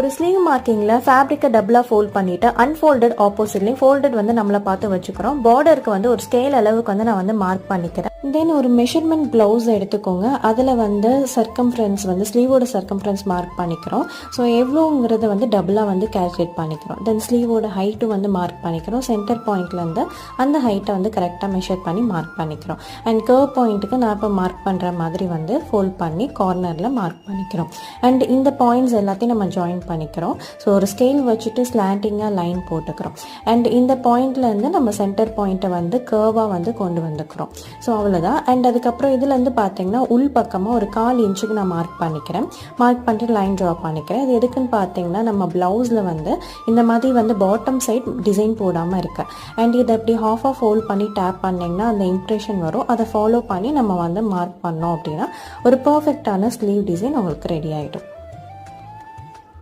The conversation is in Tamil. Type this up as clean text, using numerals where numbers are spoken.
ஒரு ஸ்லீவ் மார்க்கிங்கில் ஃபேப்ரிக்கை டபுளாக ஃபோல்ட் பண்ணிவிட்டு அன்ஃபோல்டட் ஆப்போசிட்லேயும் ஃபோல்டட் வந்து நம்மளை பார்த்து வச்சுக்கிறோம். பார்டருக்கு வந்து ஒரு ஸ்கேல் அளவுக்கு வந்து நான் வந்து மார்க் பண்ணிக்கிறேன். தென் ஒரு மெஷர்மெண்ட் ப்ளவுஸ் எடுத்துக்கோங்க. அதில் வந்து சர்க்கம்ஃபரன்ஸ் வந்து ஸ்லீவோட சர்க்கம்ஃபரன்ஸ் மார்க் பண்ணிக்கிறோம். ஸோ எவ்வளோங்கிறத வந்து டபுளாக வந்து கேல்குலேட் பண்ணிக்கிறோம். தென் ஸ்லீவோட ஹைட்டும் வந்து மார்க் பண்ணிக்கிறோம். சென்டர் பாயிண்ட்லேருந்து அந்த ஹைட்டை வந்து கரெக்டாக மெஷர் பண்ணி மார்க் பண்ணிக்கிறோம். அண்ட் கர்வ் பாயிண்ட்டுக்கு நான் இப்போ மார்க் பண்ணுற மாதிரி வந்து ஃபோல்ட் பண்ணி கார்னரில் மார்க் பண்ணிக்கிறோம். அண்ட் இந்த பாயிண்ட்ஸ் எல்லாத்தையும் நம்ம ஜாயின் பண்ணிக்கிறோம். ஸோ ஒரு ஸ்கேல் வச்சுட்டு ஸ்லாண்டிங்காக லைன் போட்டுக்கிறோம். அண்ட் இந்த பாயிண்ட்லேருந்து நம்ம சென்டர் பாயிண்ட்டை வந்து கர்வாக வந்து கொண்டு வந்துக்கிறோம். ஸோ அவ்வளோதான். அண்ட் அதுக்கப்புறம் இதுலேருந்து பார்த்தீங்கன்னா உள் பக்கமாக ஒரு 1/4 இன்ச்சுக்கு நான் மார்க் பண்ணிக்கிறேன். மார்க் பண்ணிட்டு லைன் ட்ரா பண்ணிக்கிறேன். இது எதுக்குன்னு பார்த்தீங்கன்னா நம்ம ப்ளவுஸில் வந்து இந்த மாதிரி வந்து பாட்டம் சைட் டிசைன் போடாமல் இருக்கு. அண்ட் இதை அப்படி ஹாஃபாக ஃபோல்ட் பண்ணி டேப் பண்ணிங்கன்னா அந்த இம்ப்ரெஷன் வரும். அதை ஃபாலோ பண்ணி நம்ம வந்து மார்க் பண்ணோம் அப்படின்னா ஒரு பர்ஃபெக்டான ஸ்லீவ் டிசைன் உங்களுக்கு ரெடி ஆகிடும்.